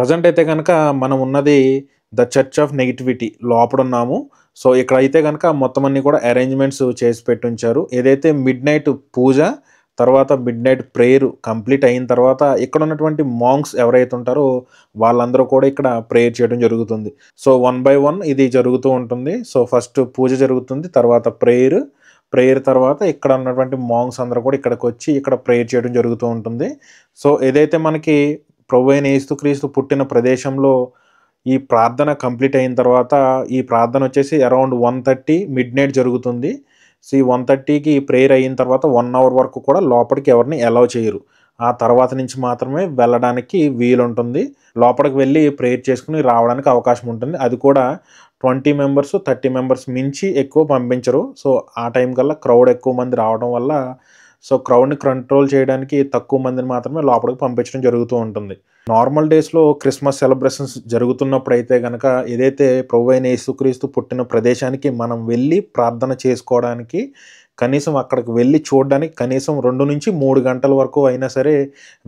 Present అయితే గనక మనం ఉన్నది ద చర్చ్ ఆఫ్ నెగటివిటీ లోపడున్నాము. సో, ఇక్కడైతే గనక మొత్తం అన్నీ కూడా అరేంజ్‌మెంట్స్ చేసి పెట్టుంచారు. ఏదైతే మిడ్‌నైట్ పూజ, తర్వాత మిడ్‌నైట్ ప్రేయర్ కంప్లీట్ అయిన తర్వాత ఇక్కడున్నటువంటి మాంక్స్ ఎవరైతే ఉంటారో వాళ్ళందరూ కూడా ఇక్కడ ప్రేయర్ చేయడం జరుగుతుంది. సో, వన్ బై వన్ ఇది జరుగుతూ ఉంటుంది. సో, ఫస్ట్ పూజ జరుగుతుంది. తర్వాత ప్రేయర్ తర్వాత ఇక్కడ ఉన్నటువంటి మాంక్స్ అందరూ కూడా ఇక్కడికొచ్చి ఇక్కడ ప్రేయర్ చేయడం జరుగుతూ ఉంటుంది. సో, ఏదైతే మనకి ప్రభువైన యేసుక్రీస్తు పుట్టిన ప్రదేశంలో ఈ ప్రార్థన కంప్లీట్ అయిన తర్వాత ఈ ప్రార్థన వచ్చేసి అరౌండ్ 1:30 మిడ్‌నైట్ జరుగుతుంది. సో, ఈ 1:30కి ప్రేయర్ అయిన తర్వాత 1 అవర్ వరకు కూడా లోపలికి ఎవరిని అలౌ చేయరు. ఆ తర్వాత నుంచి మాత్రమే వెళ్ళడానికి వీలుంటుంది. లోపలికి వెళ్ళి ప్రేయర్ చేసుకొని రావడానికి అవకాశం ఉంటుంది. అది కూడా 20 మెంబర్స్, 30 మెంబర్స్ మించి ఎక్కువ పంపించరు. సో, ఆ టైం కల్లా క్రౌడ్ ఎక్కువ మంది రావడం వల్ల సో, క్రౌడ్‌ని కంట్రోల్ చేయడానికి తక్కువ మందిని మాత్రమే లోపలికి పంపించడం జరుగుతూ ఉంటుంది. నార్మల్ డేస్‌లో క్రిస్మస్ సెలబ్రేషన్స్ జరుగుతున్నప్పుడైతే గనక ఏదైతే ప్రభువైన యేసుక్రీస్తు పుట్టిన ప్రదేశానికి మనం వెళ్ళి ప్రార్థన చేసుకోవడానికి కనీసం అక్కడికి వెళ్ళి చూడడానికి కనీసం 2-3 గంటల వరకు అయినా సరే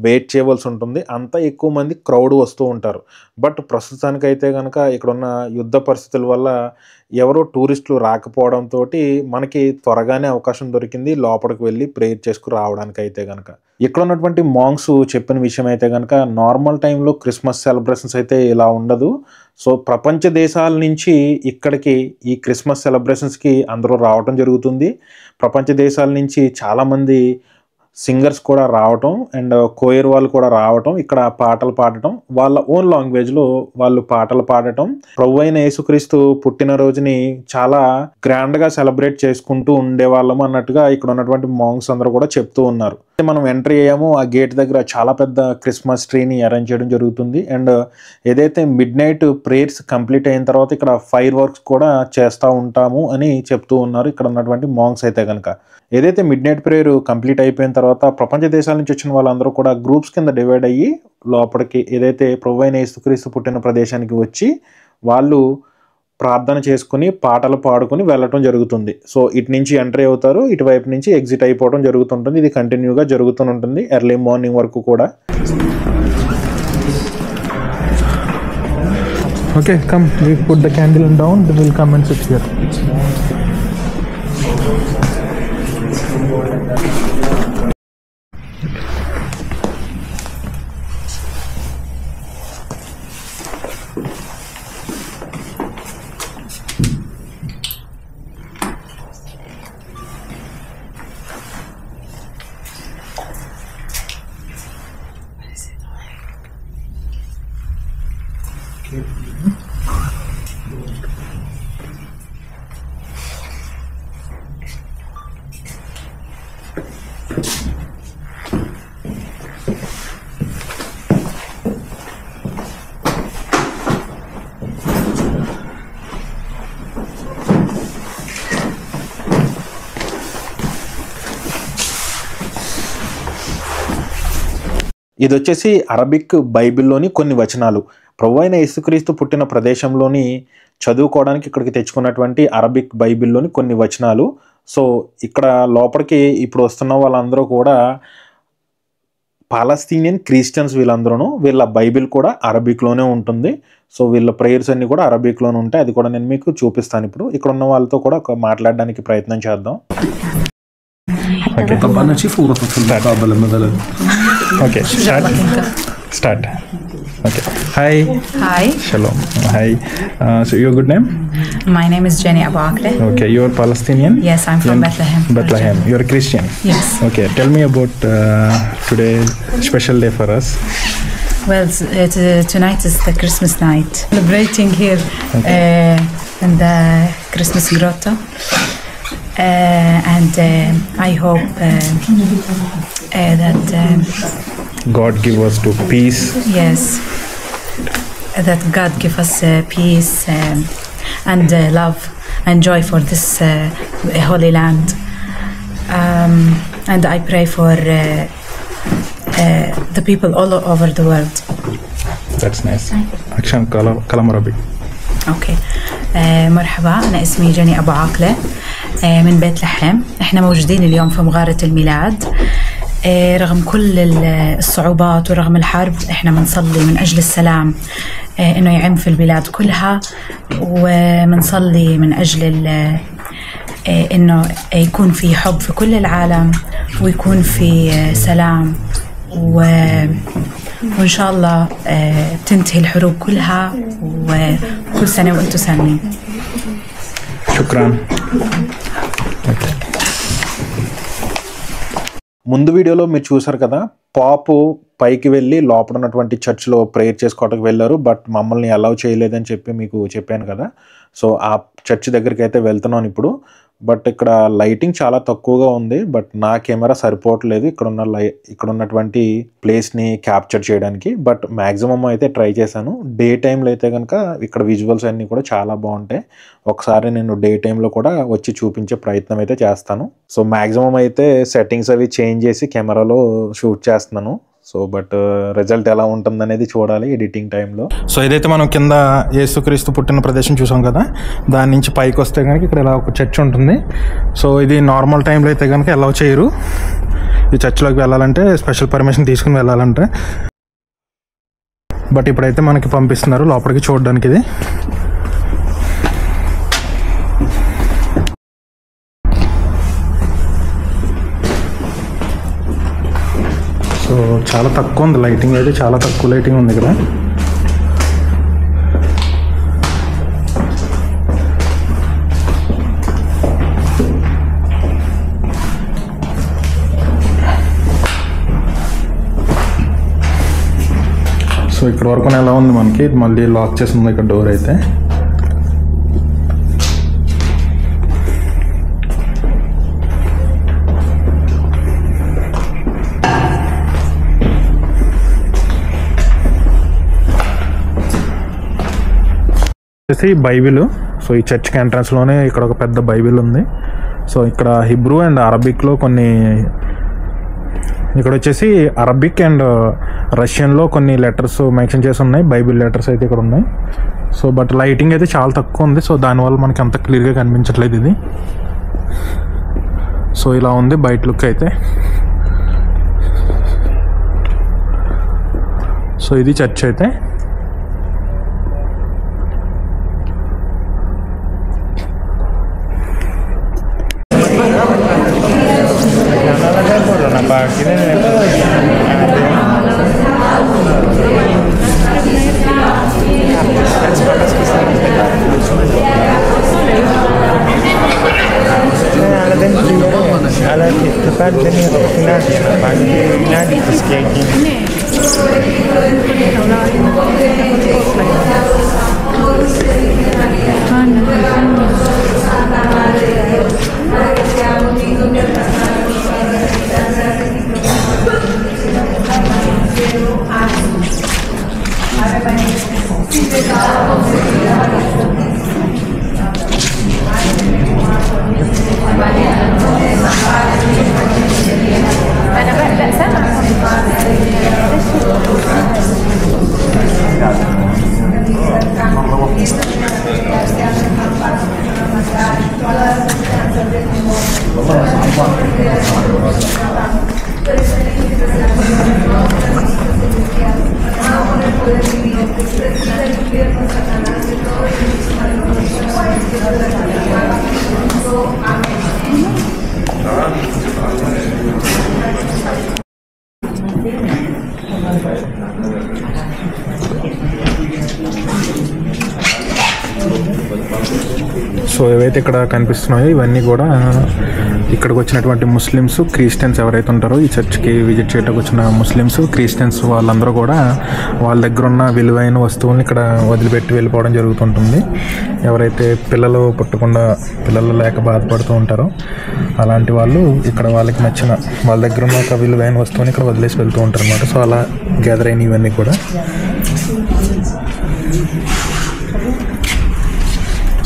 వెయిట్ చేయవలసి ఉంటుంది. అంత ఎక్కువ మంది క్రౌడ్ వస్తూ ఉంటారు. బట్ ప్రస్తుతానికైతే గనక ఇక్కడున్న యుద్ధ పరిస్థితుల వల్ల ఎవరో టూరిస్టులు రాకపోవడంతోటి మనకి త్వరగానే అవకాశం దొరికింది లోపలికి వెళ్ళి ప్రేయర్ చేసుకొని రావడానికైతే గనక. ఇక్కడ ఉన్నటువంటి మాంక్స్ చెప్పిన విషయం అయితే గనక నార్మల్ టైంలో క్రిస్మస్ సెలబ్రేషన్స్ అయితే ఇలా ఉండదు. సో, ప్రపంచ దేశాల నుంచి ఇక్కడికి ఈ క్రిస్మస్ సెలబ్రేషన్స్‌కి అందరూ రావటం జరుగుతుంది. ప్రపంచ దేశాల నుంచి చాలామంది సింగర్స్ కూడా రావటం అండ్ కోయర్ వాళ్ళు కూడా రావటం, ఇక్కడ పాటలు పాడటం, వాళ్ళ ఓన్ లాంగ్వేజ్‌లో వాళ్ళు పాటలు పాడటం, ప్రభువైన యేసుక్రీస్తు పుట్టినరోజుని చాలా గ్రాండ్‌గా సెలబ్రేట్ చేసుకుంటూ ఉండేవాళ్ళము అన్నట్టుగా ఇక్కడ ఉన్నటువంటి మాంక్స్ అందరూ కూడా చెప్తూ ఉన్నారు. మనం ఎంట్రీ అయ్యామో ఆ గేట్ దగ్గర చాలా పెద్ద క్రిస్మస్ ట్రీని అరేంజ్ చేయడం జరుగుతుంది. అండ్ ఏదైతే మిడ్‌నైట్ ప్రేయర్స్ కంప్లీట్ అయిన తర్వాత ఇక్కడ ఫైర్ వర్క్స్ కూడా చేస్తూ ఉంటాము అని చెప్తూ ఉన్నారు ఇక్కడ ఉన్నటువంటి మాంక్స్ అయితే కనుక. ఏదైతే మిడ్‌నైట్ ప్రేయర్ కంప్లీట్ అయిపోయిన తర్వాత ప్రపంచ దేశాల నుంచి వచ్చిన వాళ్ళందరూ కూడా గ్రూప్స్ కింద డివైడ్ అయ్యి లోపలికి ఏదైతే ప్రభువైన యేసుక్రీస్తు పుట్టిన ప్రదేశానికి వచ్చి వాళ్ళు ప్రార్థన చేసుకుని పాటలు పాడుకొని వెళ్ళటం జరుగుతుంది. సో, ఇటు నుంచి ఎంట్రీ అవుతారు, ఇటువైపు నుంచి ఎగ్జిట్ అయిపోవడం జరుగుతుంటుంది. ఇది కంటిన్యూగా జరుగుతూ ఉంటుంది ఎర్లీ మార్నింగ్ వరకు కూడా. Okay, come we put the candle down, they will come and sit here. ఇది వచ్చేసి అరబిక్ బైబిల్లోని కొన్ని వచనాలు. ప్రభువైన యేసుక్రీస్తు పుట్టిన ప్రదేశంలోని చదువుకోవడానికి ఇక్కడికి తెచ్చుకున్నటువంటి అరబిక్ బైబిల్లోని కొన్ని వచనాలు. సో, ఇక్కడ లోపలికి ఇప్పుడు వస్తున్న వాళ్ళందరూ కూడా పాలస్తీనియన్ క్రిస్టియన్స్ వీళ్ళందరూ. వీళ్ళ బైబిల్ కూడా అరబిక్లోనే ఉంటుంది. సో, వీళ్ళ ప్రేయర్స్ అన్నీ కూడా అరబిక్లోనే ఉంటాయి. అది కూడా నేను మీకు చూపిస్తాను ఇప్పుడు. ఇక్కడ ఉన్న వాళ్ళతో కూడా మాట్లాడడానికి ప్రయత్నం చేద్దాం. طب انا شي فرصه في المقابله مثلا. Okay, start. Okay. Hi. Shalom. Hi. So your good name? My name is Jenny Abu Akle. Okay, you're Palestinian? Yes, I'm from Bethlehem. Bethlehem. You're a Christian? Yes. Okay, tell me about today special day for us. Well, tonight is the Christmas night. Celebrating here in the Christmas grotto. And I hope that God give us to peace. Yes, that God give us peace and love and joy for this holy land. And I pray for the people all over the world. That's nice. Action kalam Arabic. اوكي مرحبا، انا اسمي جيني ابو عاقله من بيت لحم. احنا موجودين اليوم في مغاره الميلاد رغم كل الصعوبات ورغم الحرب إحنا بنصلي من أجل السلام إنه يعم في البلاد كلها، وبنصلي من أجل إنه يكون في حب في كل العالم ويكون في سلام، وإن شاء الله تنتهي الحروب كلها، وكل سنة وأنتم سالمين. شكرا. ముందు వీడియోలో మీరు చూసారు కదా, పాపు పైకి వెళ్ళి లోపల ఉన్నటువంటి చర్చ్లో ప్రేయర్ చేసుకోవడానికి వెళ్ళారు, బట్ మమ్మల్ని అలౌ చేయలేదని చెప్పి మీకు చెప్పాను కదా. సో ఆ చర్చ్ దగ్గరికి అయితే వెళ్తున్నాను ఇప్పుడు. బట్ ఇక్కడ లైటింగ్ చాలా తక్కువగా ఉంది, బట్ నా కెమెరా సరిపోవట్లేదు ఇక్కడ ఉన్నటువంటి ప్లేస్ని క్యాప్చర్ చేయడానికి. బట్ మ్యాక్సిమం అయితే ట్రై చేశాను. డే టైంలో అయితే కనుక ఇక్కడ విజువల్స్ అన్నీ కూడా చాలా బాగుంటాయి. ఒకసారి నేను డే టైంలో కూడా వచ్చి చూపించే ప్రయత్నం అయితే చేస్తాను. సో మ్యాక్సిమం అయితే సెట్టింగ్స్ అవి చేంజ్ చేసి కెమెరాలో షూట్ చేస్తున్నాను. సో బట్ రిజల్ట్ ఎలా ఉంటుందనేది చూడాలి ఎడిటింగ్ టైంలో. సో ఏదైతే మనం కింద యేసుక్రీస్తు పుట్టిన ప్రదేశం చూసాం కదా, దాని నుంచి పైకి వస్తే కనుక ఇక్కడ ఇలా ఒక చర్చ్ ఉంటుంది. సో ఇది నార్మల్ టైంలో అయితే కనుక అలౌ చేయరు. ఈ చర్చ్లోకి వెళ్ళాలంటే స్పెషల్ పర్మిషన్ తీసుకుని వెళ్ళాలంటే. బట్ ఇప్పుడైతే మనకి పంపిస్తున్నారు లోపలికి చూడడానికి. ఇది సో చాలా తక్కువ ఉంది లైటింగ్, అయితే చాలా తక్కువ లైటింగ్ ఉంది ఇక్కడ. సో ఇక్కడ వరకు ఎలా ఉంది మనకి, మళ్ళీ లాక్ చేసి ఉంది ఇక్కడ డోర్ అయితే. బైబిల్. సో ఈ చర్చ్కి ఎంట్రన్స్లోనే ఇక్కడ ఒక పెద్ద బైబిల్ ఉంది. సో ఇక్కడ హిబ్రూ అండ్ అరబిక్లో కొన్ని, ఇక్కడ వచ్చేసి అరబిక్ అండ్ రష్యన్లో కొన్ని లెటర్స్ మెన్షన్ చేసి ఉన్నాయి. బైబిల్ లెటర్స్ అయితే ఇక్కడ ఉన్నాయి. సో బట్ లైటింగ్ అయితే చాలా తక్కువ ఉంది. సో దానివల్ల మనకి అంత క్లియర్గా కనిపించట్లేదు ఇది. సో ఇలా ఉంది బయట లుక్ అయితే. సో ఇది చర్చ్ అయితే. సో ఏవైతే ఇక్కడ కనిపిస్తున్నాయో ఇవన్నీ కూడా ఇక్కడికి వచ్చినటువంటి ముస్లిమ్స్, క్రిస్టియన్స్ ఎవరైతే ఉంటారో ఈ చర్చ్కి విజిట్ చేయడానికి వచ్చిన ముస్లిమ్స్, క్రిస్టియన్స్ వాళ్ళందరూ కూడా వాళ్ళ దగ్గర ఉన్న విలువైన వస్తువులను ఇక్కడ వదిలిపెట్టి వెళ్ళిపోవడం జరుగుతుంటుంది. ఎవరైతే పిల్లలు పుట్టకుండా, పిల్లలు లేక బాధపడుతూ ఉంటారో అలాంటి వాళ్ళు ఇక్కడ వాళ్ళకి నచ్చిన వాళ్ళ దగ్గర ఉన్న ఒక విలువైన వస్తువుని ఇక్కడ వదిలేసి వెళ్తూ ఉంటారు అన్నమాట. సో అలా గ్యాదర్ అయిన ఇవన్నీ కూడా.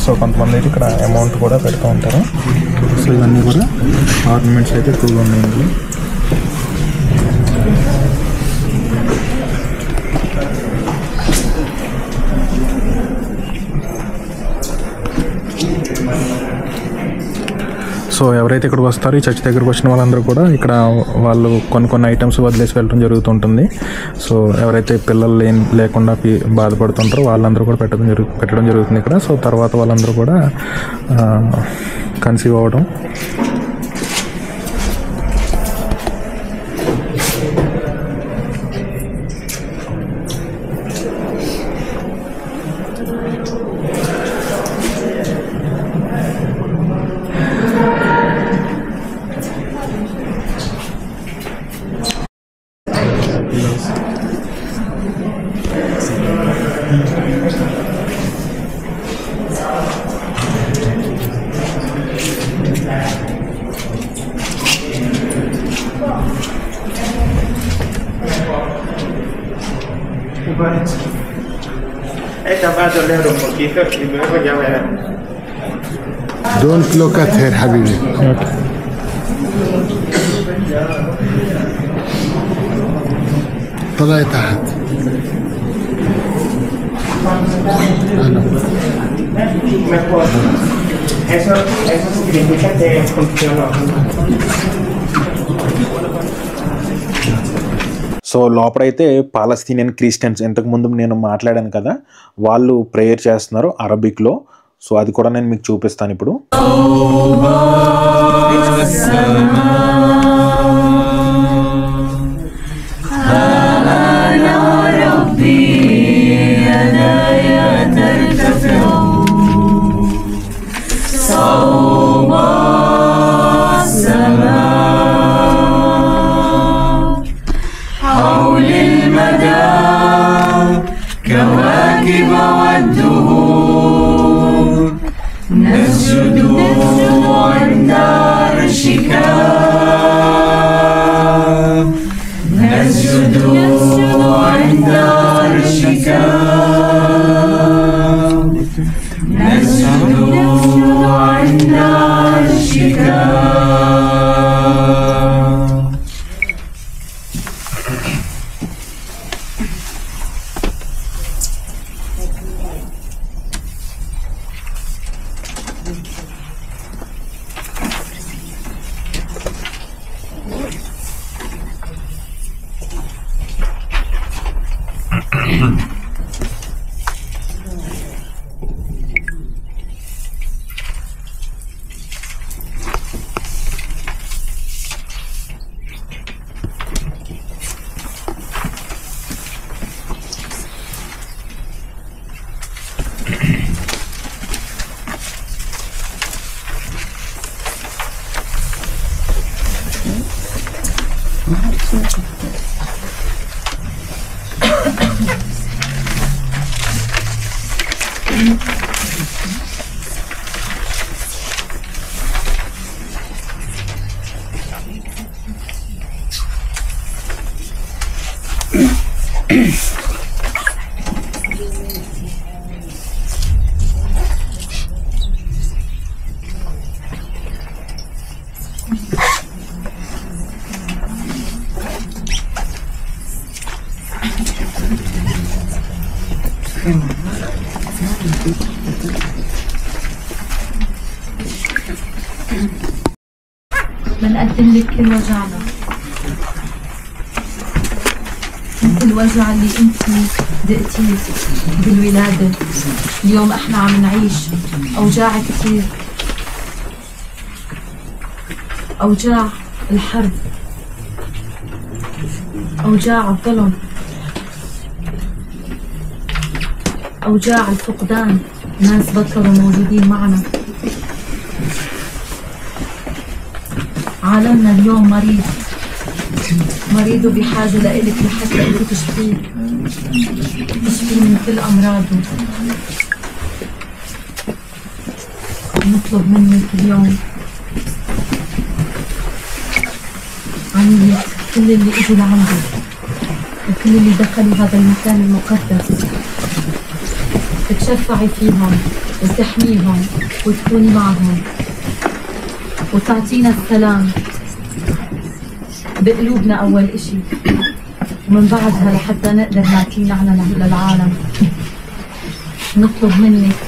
సో కొంతమంది అయితే ఇక్కడ అమౌంట్ కూడా పెడుతూ ఉంటారు. సో ఇవన్నీ కూడా ఆర్నమెంట్స్ అయితే ఎక్కువగా ఉన్నాయి. సో ఎవరైతే ఇక్కడికి వస్తారో ఈ చర్చ్ దగ్గరకు వచ్చిన వాళ్ళందరూ కూడా ఇక్కడ వాళ్ళు కొన్ని ఐటమ్స్ వదిలేసి వెళ్ళడం జరుగుతుంటుంది. సో ఎవరైతే పిల్లలు లేకుండా బాధపడుతుంటారో వాళ్ళందరూ కూడా పెట్టడం జరుగుతుంది ఇక్కడ. సో తర్వాత వాళ్ళందరూ కూడా కన్సీవ్ అవ్వడం. Don't look at her, Habibi. طلعي تحت. Eso significa que funcionó. So లోపలైతే పాలస్తీనియన్ క్రిస్టియన్స్ ఇంతకుముందు నేను మాట్లాడాను కదా, వాళ్ళు ప్రేయర్ చేస్తున్నారు అరబిక్లో. సో అది కూడా నేను మీకు చూపిస్తాను ఇప్పుడు. بنقدم لك كل وجعنا، كل وجع اللي انت دقتيه بالولادة. اليوم احنا عم نعيش اوجاع كثير، اوجاع الحرب، اوجاع الظلم، اوجاع الفقدان، ناس بطلوا موجودين معنا. عالمنا اليوم مريض وبحاجة لإلك لحتى انت تشفيه من كل أمراضه. نطلب منك اليوم عنية كل اللي اجوا لعندك وكل اللي دخلوا هذا المكان المقدس، تتشفعي فيهم وتحميهم وتكوني معهم وتعطينا السلام بقلوبنا أول إشي، ومن بعدها لحتى نقدر نعطي نعلن للعالم. نطلب منك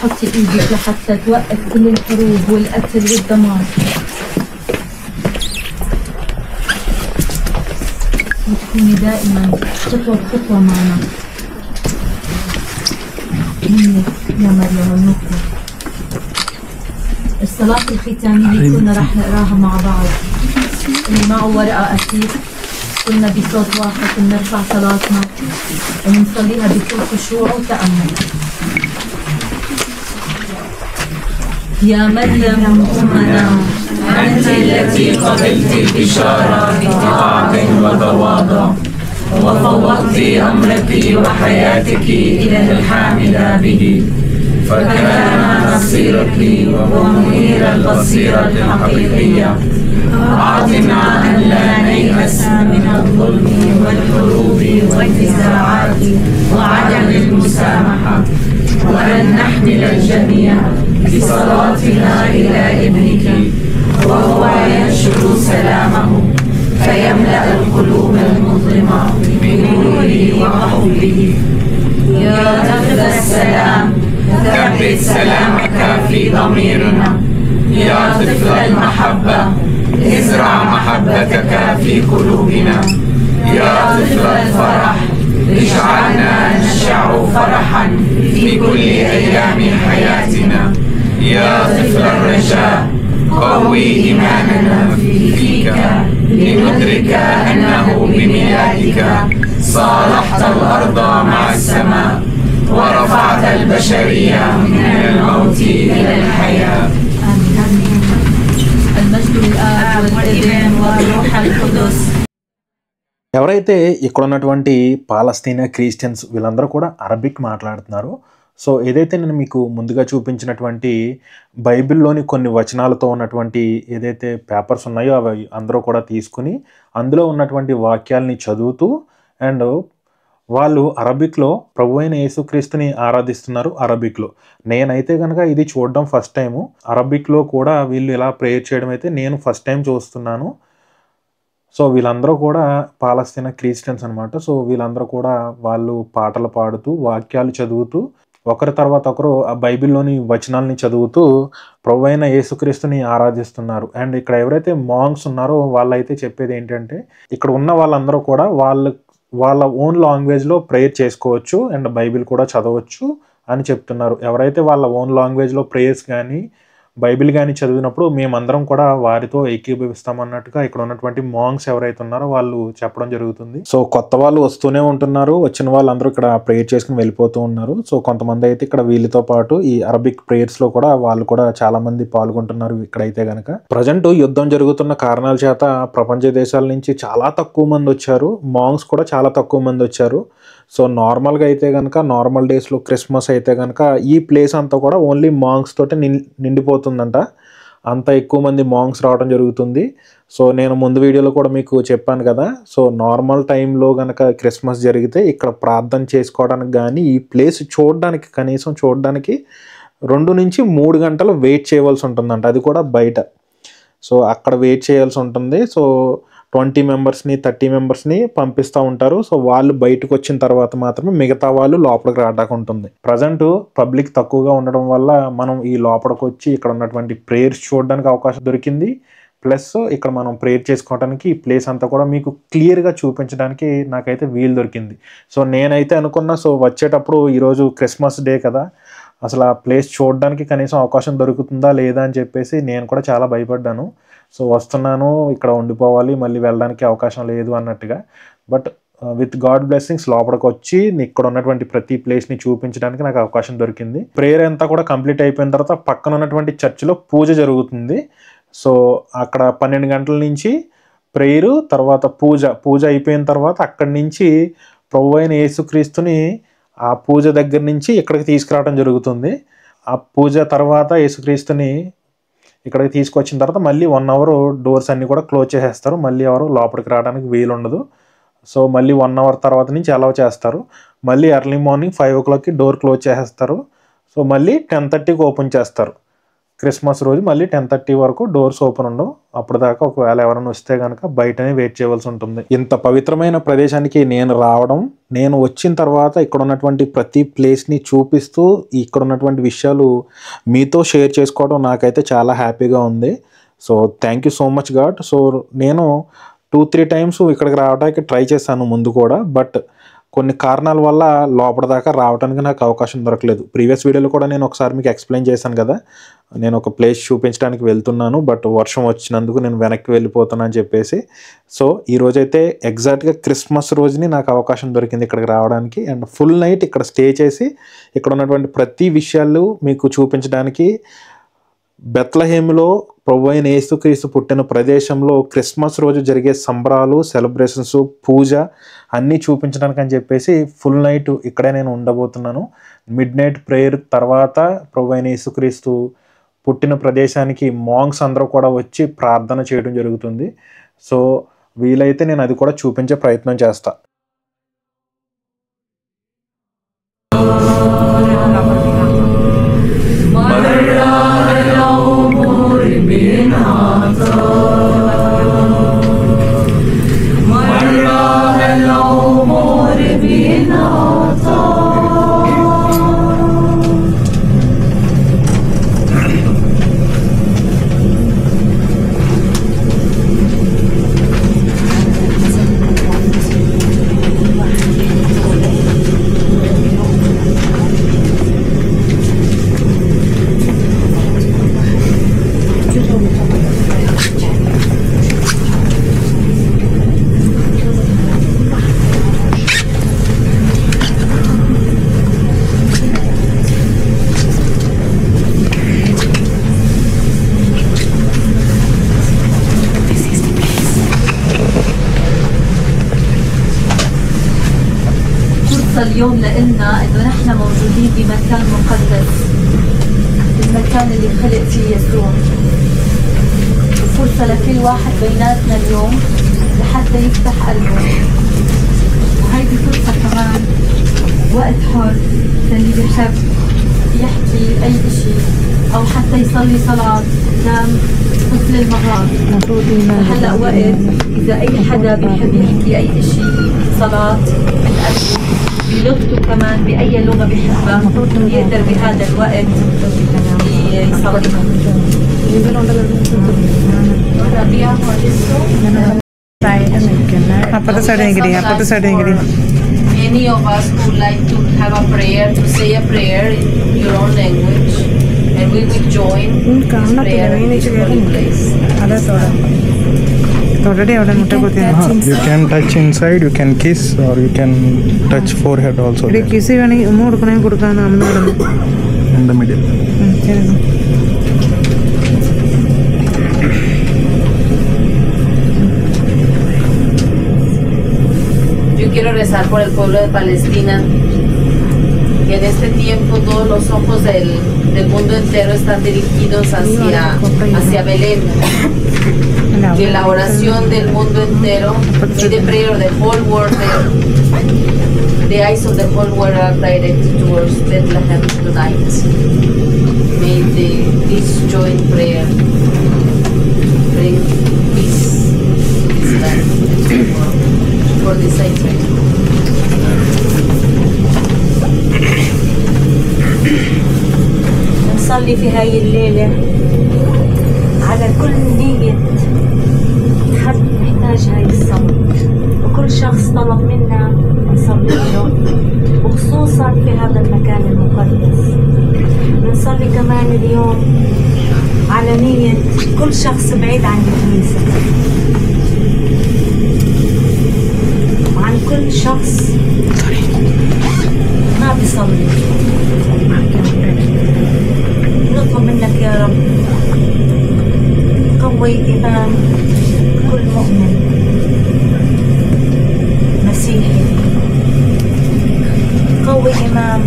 حطي ايدك لحتى توقف كل الحروب والقتل والدمار، وتكوني دائما خطوة بخطوة معنا. منك يا مريم النقطة. الصلاة الختامية كنا رح نقراها مع بعض، اللي معه ورقة أكيد كنا بصوت واحد بنرفع صلاتنا ونصليها بكل خشوع وتأمل. يا مريم أمنا، أنت التي قبلت البشارة بطاعة وتواضع، وفوضت أمرك وحياتك إلى الحاملة به، فكان نصيرك ومنير البصيرة الحقيقية. أعطنا أن لا نيأس من الظلم والحروب والنزاعات وعدم المسامحة، وأن نحمل الجميع بصلاتنا إلى ابنك، وهو ينشر سلامه فيملأ القلوب المظلمة بنوره وحبه. يا طفل السلام، ثبت سلامك في ضميرنا. يا طفل المحبة، ازرع محبتك في قلوبنا. يا طفل الفرح، اجعلنا نشع فرحا في كل أيام حياتنا. يا طفل الرجاء، قوي إيماننا فيك لندرك أنه بميلادك صالحت الأرض مع السماء، ورفعت البشرية من الموت إلى الحياة. المجد للآب والابن والروح القدس. ఎవరైతే ఇక్కడ ఉన్నటువంటి పాలస్తీనా క్రిస్టియన్స్ వీళ్ళందరూ కూడా అరబిక్ మాట్లాడుతున్నారు. సో ఏదైతే నేను మీకు ముందుగా చూపించినటువంటి బైబిల్లోని కొన్ని వచనాలతో ఉన్నటువంటి ఏదైతే పేపర్స్ ఉన్నాయో అవి అందరూ కూడా తీసుకుని అందులో ఉన్నటువంటి వాక్యాలని చదువుతూ అండ్ వాళ్ళు అరబిక్లో ప్రభు అయిన యేసుక్రీస్తుని ఆరాధిస్తున్నారు. అరబిక్లో నేనైతే కనుక ఇది చూడడం ఫస్ట్ టైము. అరబిక్లో కూడా వీళ్ళు ఇలా ప్రేయర్ చేయడం అయితే నేను ఫస్ట్ టైం చూస్తున్నాను. సో వీళ్ళందరూ కూడా పాలస్తీనా క్రిస్టియన్స్ అనమాట. సో వీళ్ళందరూ కూడా వాళ్ళు పాటలు పాడుతూ వాక్యాలు చదువుతూ ఒకరి తర్వాత ఒకరు ఆ బైబిల్లోని వచనాలని చదువుతూ ప్రభు అయిన యేసుక్రీస్తుని ఆరాధిస్తున్నారు. అండ్ ఇక్కడ ఎవరైతే మాంగ్స్ ఉన్నారో వాళ్ళైతే చెప్పేది ఏంటంటే ఇక్కడ ఉన్న వాళ్ళందరూ కూడా వాళ్ళ ఓన్ లాంగ్వేజ్లో ప్రేయర్ చేసుకోవచ్చు అండ్ బైబిల్ కూడా చదవచ్చు అని చెప్తున్నారు. ఎవరైతే వాళ్ళ ఓన్ లాంగ్వేజ్లో ప్రేయర్స్ కానీ బైబిల్ కానీ చదివినప్పుడు మేమందరం కూడా వారితో ఏకీభవిస్తామన్నట్టుగా ఇక్కడ ఉన్నటువంటి మాంగ్స్ ఎవరైతే ఉన్నారో వాళ్ళు చెప్పడం జరుగుతుంది. సో కొత్త వాళ్ళు వస్తూనే ఉంటున్నారు, వచ్చిన వాళ్ళందరూ ఇక్కడ ప్రేయర్ చేసుకుని వెళ్ళిపోతూ ఉన్నారు. సో కొంతమంది అయితే ఇక్కడ వీళ్ళతో పాటు ఈ అరబిక్ ప్రేయర్స్లో కూడా వాళ్ళు కూడా చాలా మంది పాల్గొంటున్నారు. ఇక్కడైతే కనుక ప్రజెంట్ యుద్ధం జరుగుతున్న కారణాల చేత ప్రపంచ దేశాల నుంచి చాలా తక్కువ మంది వచ్చారు. మాంగ్స్ కూడా చాలా తక్కువ మంది వచ్చారు. సో నార్మల్గా అయితే కనుక నార్మల్ డేస్లో క్రిస్మస్ అయితే కనుక ఈ ప్లేస్ అంతా కూడా ఓన్లీ మాంగ్స్ తోటి నిండిపోతుందంట. అంత ఎక్కువ మంది మాంగ్స్ రావడం జరుగుతుంది. సో నేను ముందు వీడియోలో కూడా మీకు చెప్పాను కదా. సో నార్మల్ టైంలో కనుక క్రిస్మస్ జరిగితే ఇక్కడ ప్రార్థన చేసుకోవడానికి కానీ ఈ ప్లేస్ చూడడానికి కనీసం చూడడానికి 2 నుంచి 3 గంటలు వెయిట్ చేయవలసి ఉంటుందంట. అది కూడా బయట. సో అక్కడ వెయిట్ చేయాల్సి ఉంటుంది. సో 20 మెంబర్స్ని 30 మెంబర్స్ని పంపిస్తూ ఉంటారు. సో వాళ్ళు బయటకు వచ్చిన తర్వాత మాత్రమే మిగతా వాళ్ళు లోపలికి రావడానికి ఉంటుంది. ప్రజెంట్ పబ్లిక్ తక్కువగా ఉండడం వల్ల మనం ఈ లోపలికి వచ్చి ఇక్కడ ఉన్నటువంటి ప్రేయర్స్ చూడడానికి అవకాశం దొరికింది. ప్లస్ ఇక్కడ మనం ప్రేయర్ చేసుకోవడానికి ఈ ప్లేస్ అంతా కూడా మీకు క్లియర్గా చూపించడానికి నాకైతే వీలు దొరికింది. సో నేనైతే అనుకున్నా సో వచ్చేటప్పుడు ఈరోజు క్రిస్మస్ డే కదా, అసలు ఆ ప్లేస్ చూడడానికి కనీసం అవకాశం దొరుకుతుందా లేదా అని చెప్పేసి నేను కూడా చాలా భయపడ్డాను. సో వస్తున్నాను, ఇక్కడ ఉండిపోవాలి, మళ్ళీ వెళ్ళడానికి అవకాశం లేదు అన్నట్టుగా. బట్ విత్ గాడ్ బ్లెస్సింగ్స్ లోపలికి వచ్చి ఇక్కడ ఉన్నటువంటి ప్రతి ప్లేస్ని చూపించడానికి నాకు అవకాశం దొరికింది. ప్రేయర్ అంతా కూడా కంప్లీట్ అయిపోయిన తర్వాత పక్కన ఉన్నటువంటి చర్చిలో పూజ జరుగుతుంది. సో అక్కడ 12 గంటల నుంచి ప్రేయరు, తర్వాత పూజ అయిపోయిన తర్వాత అక్కడి నుంచి ప్రభు అయిన యేసుక్రీస్తుని ఆ పూజ దగ్గర నుంచి ఇక్కడికి తీసుకురావడం జరుగుతుంది. ఆ పూజ తర్వాత యేసుక్రీస్తుని ఇక్కడికి తీసుకొచ్చిన తర్వాత మళ్ళీ 1 అవర్ డోర్స్ అన్నీ కూడా క్లోజ్ చేసేస్తారు. మళ్ళీ ఎవరు లోపలికి రావడానికి వీలు ఉండదు. సో మళ్ళీ 1 అవర్ తర్వాత నుంచి అలౌ చేస్తారు. మళ్ళీ ఎర్లీ మార్నింగ్ 5 o'clockకి డోర్ క్లోజ్ చేసేస్తారు. సో మళ్ళీ 10:30కి ఓపెన్ చేస్తారు. క్రిస్మస్ రోజు మళ్ళీ 10:30 వరకు డోర్స్ ఓపెన్ ఉండవు. అప్పుడు దాకా ఒకవేళ ఎవరైనా వస్తే కనుక బయటనే వెయిట్ చేయవలసి ఉంటుంది. ఇంత పవిత్రమైన ప్రదేశానికి నేను రావడం, నేను వచ్చిన తర్వాత ఇక్కడ ఉన్నటువంటి ప్రతి ప్లేస్ని చూపిస్తూ ఇక్కడ ఉన్నటువంటి విషయాలు మీతో షేర్ చేసుకోవడం నాకైతే చాలా హ్యాపీగా ఉంది. So thank you so much God. So నేను 2-3 టైమ్స్ ఇక్కడికి రావడానికి ట్రై చేశాను ముందు కూడా, బట్ కొన్ని కారణాల వల్ల లోపల దాకా రావడానికి నాకు అవకాశం దొరకలేదు. ప్రీవియస్ వీడియోలో కూడా నేను ఒకసారి మీకు ఎక్స్ప్లెయిన్ చేశాను కదా, నేను ఒక ప్లేస్ చూపించడానికి వెళ్తున్నాను బట్ వర్షం వచ్చినందుకు నేను వెనక్కి వెళ్ళిపోతున్నాను అని చెప్పేసి. సో ఈరోజైతే ఎగ్జాక్ట్గా క్రిస్మస్ రోజుని నాకు అవకాశం దొరికింది ఇక్కడికి రావడానికి. అండ్ ఫుల్ నైట్ ఇక్కడ స్టే చేసి ఇక్కడ ఉన్నటువంటి ప్రతి విషయాలు మీకు చూపించడానికి, బెత్లహేములో ప్రభు అయిన యేసుక్రీస్తు పుట్టిన ప్రదేశంలో క్రిస్మస్ రోజు జరిగే సంబరాలు, సెలబ్రేషన్స్, పూజ అన్నీ చూపించడానికి అని చెప్పేసి ఫుల్ నైట్ ఇక్కడే నేను ఉండబోతున్నాను. మిడ్ నైట్ ప్రేయర్ తర్వాత ప్రభు అయిన యేసుక్రీస్తు పుట్టిన ప్రదేశానికి మాంగ్స్ అందరూ కూడా వచ్చి ప్రార్థన చేయడం జరుగుతుంది. సో వీలైతే నేను అది కూడా చూపించే ప్రయత్నం చేస్తాను. اليوم لنا انه نحن موجودين بمكان مقدس، المكان اللي خلق فيه يسوع، وفرصة لكل واحد بيناتنا اليوم لحتى يفتح قلبه. وهيدي فرصة كمان وقت حر للي بيحب يحكي اي شيء او حتى يصلي صلاة قدام طفل المرات. هلا وقت اذا اي حدا بيحب يحكي اي شيء صلاة من قلبه بلغته كمان بأي لغة بيحبها يقدر بهذا الوقت يصلي. Any of us would like to have a prayer, to say a prayer in your own language, and we will join this prayer in this holy place. You can touch inside, you can kiss, or you can touch forehead also. In the middle. Yo quiero rezar por el pueblo de Palestina, que en este tiempo todos los ojos del mundo entero están dirigidos hacia Belén. Que la oración del mundo entero, may the prayer of the whole world, the eyes of the whole world are directed towards Bethlehem tonight. May this joint prayer bring peace to this land, to the world, for this I pray. نصلي في هاي الليلة على كل نية حد محتاج هاي الصلاة، وكل شخص طلب منا نصلي له، وخصوصا في هذا المكان المقدس. نصلي كمان اليوم على نية كل شخص بعيد عن الكنيسة، وعن كل شخص ما بيصلي. نطلب منك يا رب قوي إيمان كل مؤمن مسيحي، قوي إيمان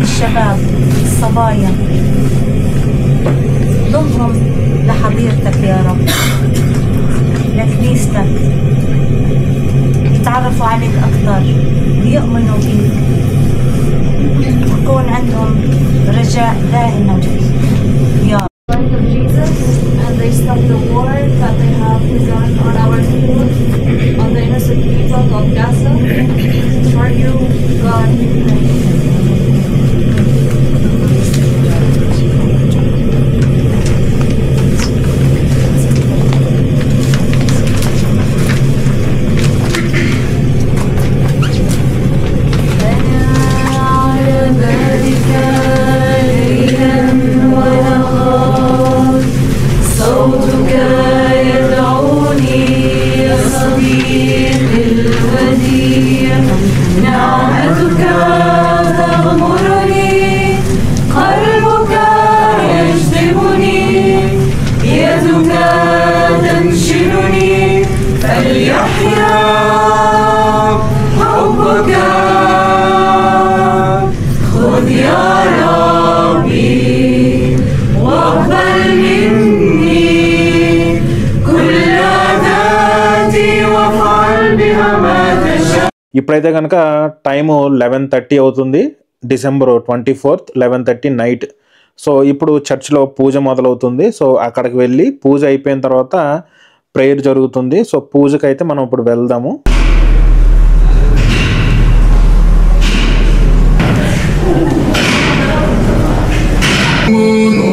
الشباب الصبايا، ضمهم لحضيرتك يا رب، لكنيستك، يتعرفوا عليك أكثر، يؤمنوا بيك. يكون عندهم رجاء دائما يا Of Jesus, and they stop the war that they have begun on our people, on the innocent people of Gaza. For you, God, we pray. ఇప్పుడైతే కనుక time 11:30 అవుతుంది, December 24th 11:30 night. So ఇప్పుడు చర్చ్లో పూజ మొదలవుతుంది. So అక్కడికి వెళ్ళి పూజ అయిపోయిన తర్వాత ప్రేయర్ జరుగుతుంది. సో పూజకైతే మనం ఇప్పుడు వెళ్దాము. Oh